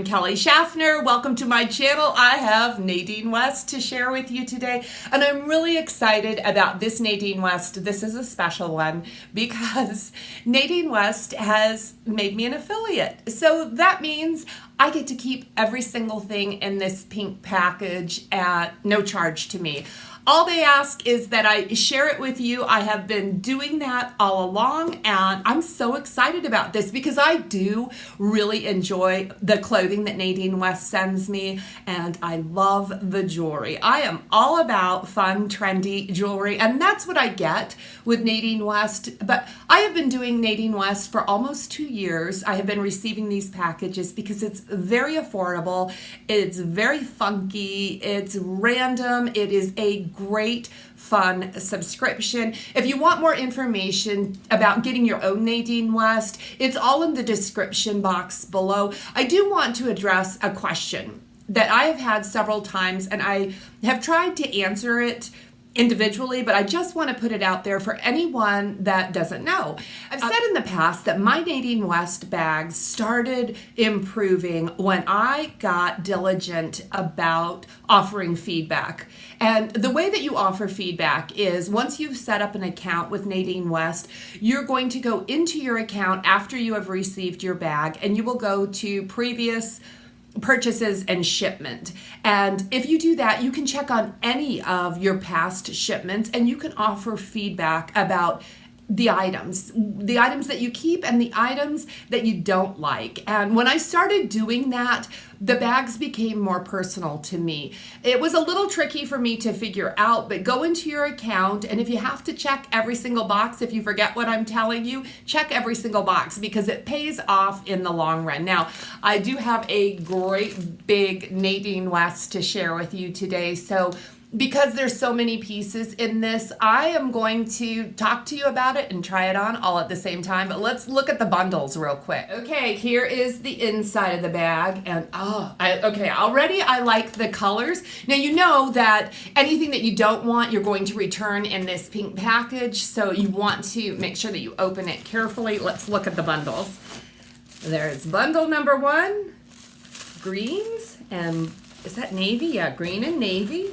Kelly Shaffner. Welcome to my channel. I have Nadine West to share with you today, and I'm really excited about this Nadine West. This is a special one because Nadine West has made me an affiliate. So that means I get to keep every single thing in this pink package at no charge to me. All they ask is that I share it with you. I have been doing that all along, and I'm so excited about this because I do really enjoy the clothing that Nadine West sends me, and I love the jewelry. I am all about fun, trendy jewelry, and that's what I get with Nadine West. But I have been doing Nadine West for almost 2 years. I have been receiving these packages because it's very affordable, it's very funky, it's random, it is a great fun subscription. If you want more information about getting your own Nadine West, it's all in the description box below. I do want to address a question that I have had several times, and I have tried to answer it individually, but I just want to put it out there for anyone that doesn't know. I've said in the past that my Nadine West bags started improving when I got diligent about offering feedback. And the way that you offer feedback is once you've set up an account with Nadine West, you're going to go into your account after you have received your bag, and you will go to previous purchases and shipment. And if you do that, you can check on any of your past shipments, and you can offer feedback about the items that you keep and the items that you don't like. And when I started doing that, the bags became more personal to me. It was a little tricky for me to figure out, but go into your account, and if you have to check every single box, if you forget what I'm telling you, check every single box because it pays off in the long run. Now, I do have a great big Nadine West to share with you today. So because there's so many pieces in this, I am going to talk to you about it and try it on all at the same time. But let's look at the bundles real quick. Okay, here is the inside of the bag, and already I like the colors. Now you know that anything that you don't want, you're going to return in this pink package, so you want to make sure that you open it carefully. Let's look at the bundles. There's bundle number 1, greens, and is that navy? Yeah, green and navy.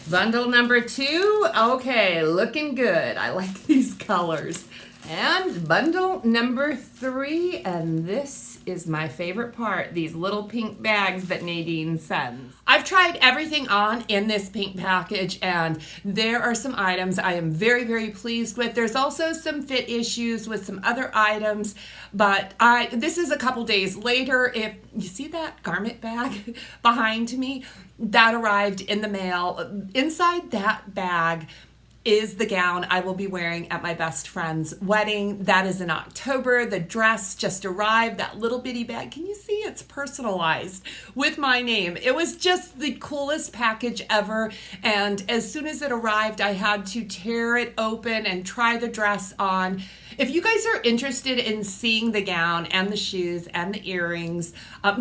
Bundle number 2, okay, looking good. I like these colors. And bundle number 3, and this is my favorite part, these little pink bags that Nadine sends. I've tried everything on in this pink package, and there are some items I am very, very pleased with. There's also some fit issues with some other items, but this is a couple days later. If you see that garment bag behind me, that arrived in the mail. Inside that bag is the gown I will be wearing at my best friend's wedding. That is in October. The dress just arrived, that little bitty bag. Can you see it's personalized with my name? It was just the coolest package ever. And as soon as it arrived, I had to tear it open and try the dress on. If you guys are interested in seeing the gown and the shoes and the earrings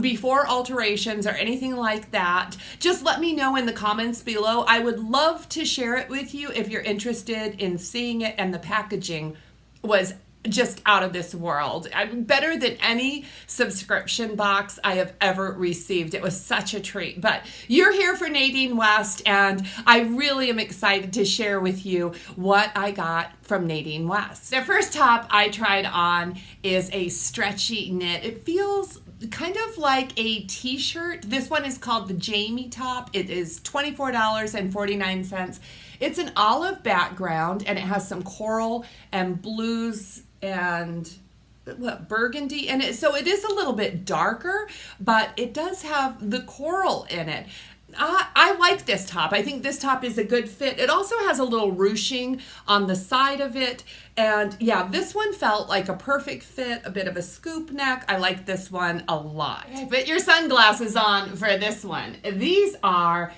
before alterations or anything like that, just let me know in the comments below. I would love to share it with you if you're interested in seeing it, and the packaging was just out of this world. Better than any subscription box I have ever received. It was such a treat. But you're here for Nadine West, and I really am excited to share with you what I got from Nadine West. The first top I tried on is a stretchy knit. It feels kind of like a t-shirt. This one is called the Jaime top. It is $24.49. It's an olive background, and it has some coral and blues and burgundy in it. So it is a little bit darker, but it does have the coral in it. I like this top. I think this top is a good fit. It also has a little ruching on the side of it. And yeah, this one felt like a perfect fit, a bit of a scoop neck. I like this one a lot. Put your sunglasses on for this one. These are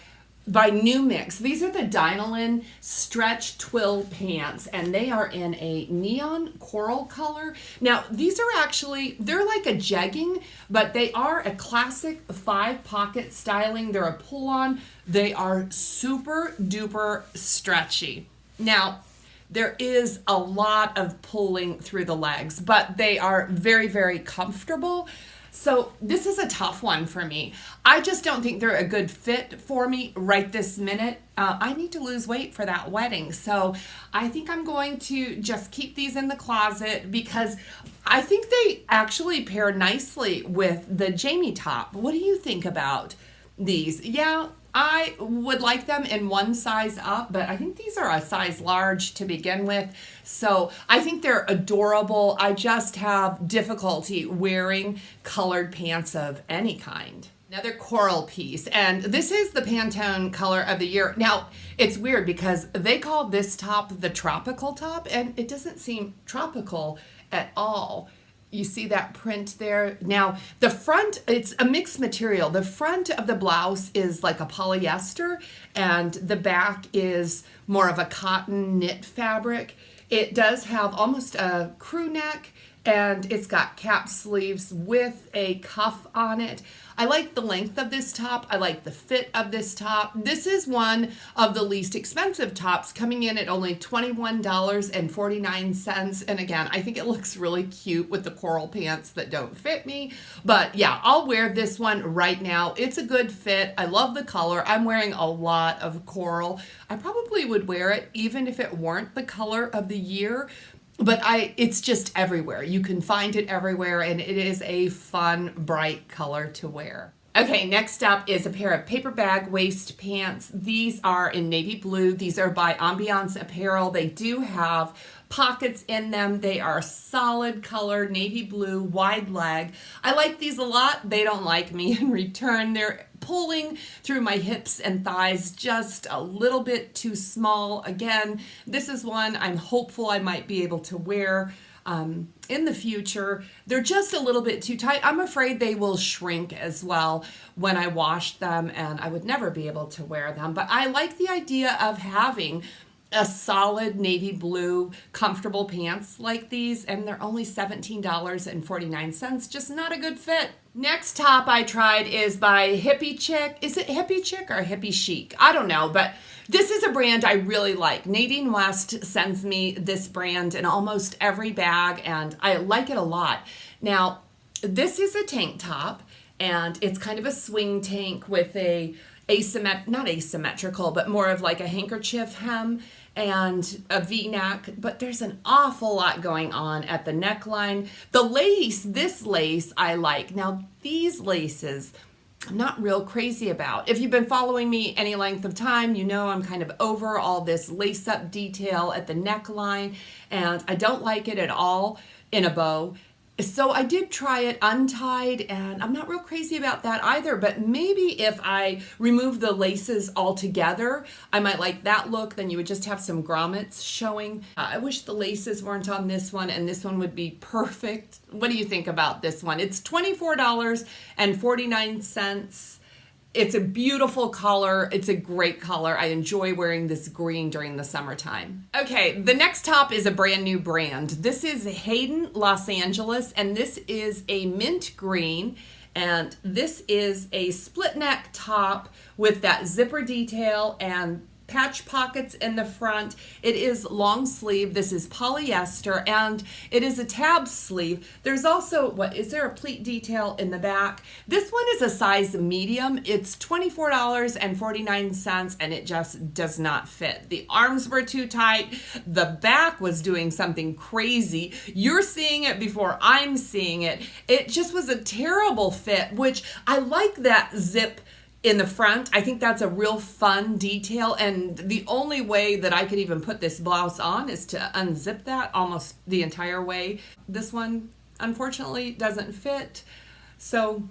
by New Mix. These are the Dynalin stretch twill pants, and they are in a neon coral color. Now, these are actually, they're like a jegging, but they are a classic 5-pocket styling. They're a pull-on. They are super duper stretchy. Now, there is a lot of pulling through the legs, but they are very, very comfortable. So this is a tough one for me. I just don't think they're a good fit for me right this minute. I need to lose weight for that wedding. So I think I'm going to just keep these in the closet because I think they actually pair nicely with the Jaime top. What do you think about these? Yeah, I would like them in one size up, but I think these are a size large to begin with. So I think they're adorable. I just have difficulty wearing colored pants of any kind. Another coral piece, and this is the Pantone color of the year. Now, it's weird because they call this top the tropical top, and it doesn't seem tropical at all. You see that print there? Now, the front, it's a mixed material. The front of the blouse is like a polyester, and the back is more of a cotton knit fabric. It does have almost a crew neck, and it's got cap sleeves with a cuff on it. I like the length of this top. I like the fit of this top. This is one of the least expensive tops, coming in at only $21.49. And again, I think it looks really cute with the coral pants that don't fit me. But yeah, I'll wear this one right now. It's a good fit. I love the color. I'm wearing a lot of coral. I probably would wear it even if it weren't the color of the year. But it's just everywhere. You can find it everywhere, and it is a fun, bright color to wear. Okay, next up is a pair of paper bag waist pants. These are in navy blue. These are by Ambiance Apparel. They do have pockets in them. They are solid color, navy blue, wide leg. I like these a lot. They don't like me in return. They're pulling through my hips and thighs just a little bit too small. Again, this is one I'm hopeful I might be able to wear in the future. They're just a little bit too tight. I'm afraid they will shrink as well when I wash them, and I would never be able to wear them. But I like the idea of having a solid navy blue comfortable pants like these, and they're only $17.49. Just not a good fit. Next top I tried is by Hippie Chick. Is it Hippie Chick or Hippie Chic? I don't know, but this is a brand I really like. Nadine West sends me this brand in almost every bag, and I like it a lot. Now, this is a tank top, and it's kind of a swing tank with a not asymmetrical, but more of like a handkerchief hem and a V-neck, but there's an awful lot going on at the neckline. The lace, this lace I like. Now, these laces, I'm not real crazy about. If you've been following me any length of time, you know I'm kind of over all this lace-up detail at the neckline, and I don't like it at all in a bow. So I did try it untied, and I'm not real crazy about that either, but maybe if I remove the laces altogether, I might like that look. Then you would just have some grommets showing. I wish the laces weren't on this one, and this one would be perfect. What do you think about this one? It's $24.49. It's a beautiful color. It's a great color. I enjoy wearing this green during the summertime. Okay, the next top is a brand new brand. This is Haiden Los Angeles, and this is a mint green, and this is a split neck top with that zipper detail and patch pockets in the front. It is long sleeve. This is polyester, and it is a tab sleeve. There's also, is there a pleat detail in the back? This one is a size medium. It's $24.49, and it just does not fit. The arms were too tight. The back was doing something crazy. You're seeing it before I'm seeing it. It just was a terrible fit, which I like that zip in the front. I think that's a real fun detail, and the only way that I could even put this blouse on is to unzip that almost the entire way. This one unfortunately doesn't fit. So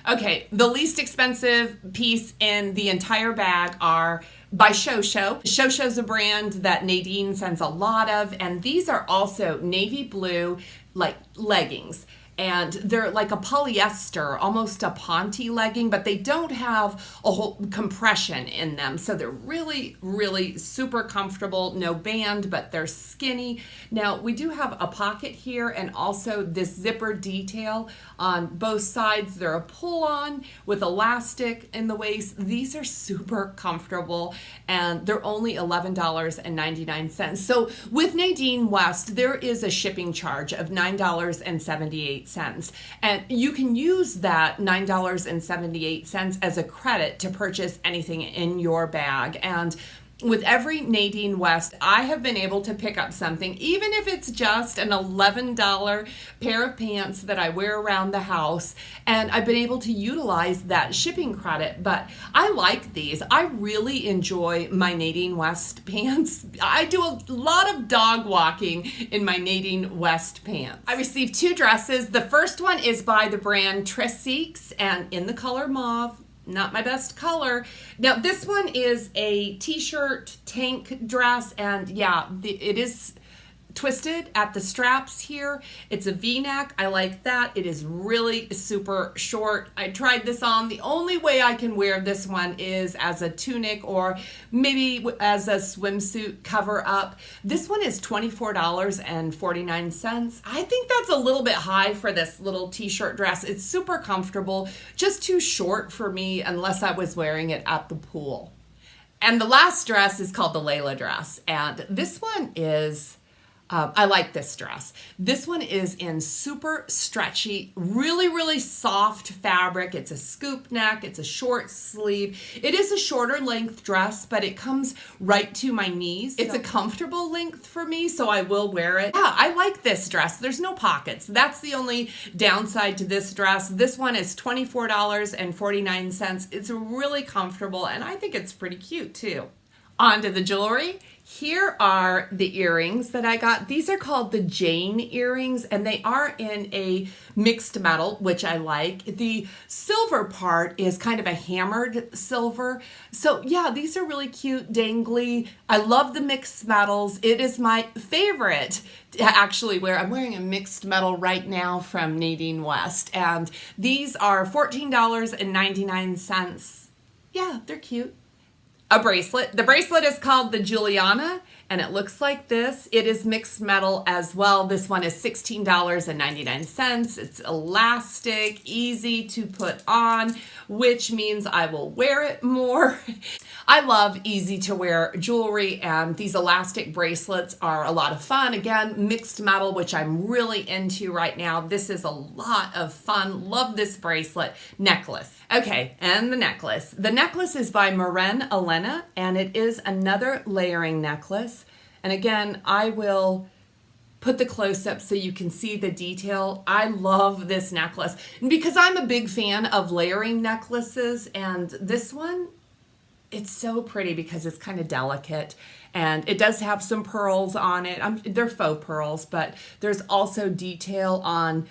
okay, the least expensive piece in the entire bag are by Shosho. Shosho's a brand that Nadine sends a lot of, and these are also navy blue like leggings. And they're like a polyester, almost a Ponte legging, but they don't have a whole compression in them. So they're really, really super comfortable. No band, but they're skinny. Now, we do have a pocket here and also this zipper detail on both sides. They're a pull-on with elastic in the waist. These are super comfortable, and they're only $11.99. So with Nadine West, there is a shipping charge of $9.78. $9.78. And you can use that $9.78 as a credit to purchase anything in your bag. And with every Nadine West, I have been able to pick up something, even if it's just an $11 pair of pants that I wear around the house, and I've been able to utilize that shipping credit. But I like these. I really enjoy my Nadine West pants. I do a lot of dog walking in my Nadine West pants. I received 2 dresses. The first one is by the brand Trix and in the color mauve. Not my best color. Now this one is a t-shirt tank dress, and yeah, it is twisted at the straps here. It's a V-neck. I like that. It is really super short. I tried this on. The only way I can wear this one is as a tunic or maybe as a swimsuit cover up. This one is $24.49. I think that's a little bit high for this little t-shirt dress. It's super comfortable, just too short for me unless I was wearing it at the pool. And the last dress is called the Leila Dress, and this one is I like this dress. This one is in super stretchy, really, really soft fabric. It's a scoop neck. It's a short sleeve. It is a shorter length dress, but it comes right to my knees. It's a comfortable length for me, so I will wear it. Yeah, I like this dress. There's no pockets. That's the only downside to this dress. This one is $24.49. It's really comfortable, and I think it's pretty cute too. On to the jewelry. Here are the earrings that I got. These are called the Jane earrings, and they are in a mixed metal, which I like. The silver part is kind of a hammered silver. So yeah, these are really cute, dangly. I love the mixed metals. It is my favorite to actually wear. I'm wearing a mixed metal right now from Nadine West, and these are $14.99. Yeah, they're cute. A bracelet. The bracelet is called the Juliana, and it looks like this. It is mixed metal as well. This one is $16.99. It's elastic, easy to put on, which means I will wear it more. I love easy to wear jewelry, and these elastic bracelets are a lot of fun. Again, mixed metal, which I'm really into right now. This is a lot of fun. Love this bracelet. Necklace. Okay, and the necklace. The necklace is by Maren Elena, and it is another layering necklace. And again, I will put the close-up so you can see the detail. I love this necklace because I'm a big fan of layering necklaces, and this one, it's so pretty because it's kind of delicate, and it does have some pearls on it. They're faux pearls, but there's also detail on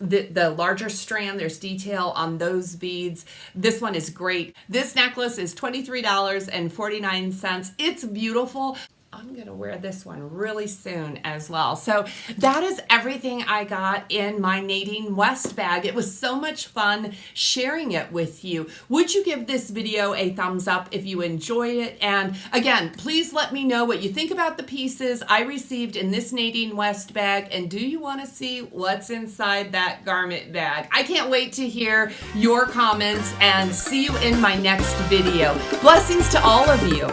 the larger strand. There's detail on those beads. This one is great. This necklace is $23.49. It's beautiful. I'm gonna wear this one really soon as well. So that is everything I got in my Nadine West bag. It was so much fun sharing it with you. Would you give this video a thumbs up if you enjoyed it? And again, please let me know what you think about the pieces I received in this Nadine West bag, and do you want to see what's inside that garment bag? I can't wait to hear your comments, and see you in my next video. Blessings to all of you.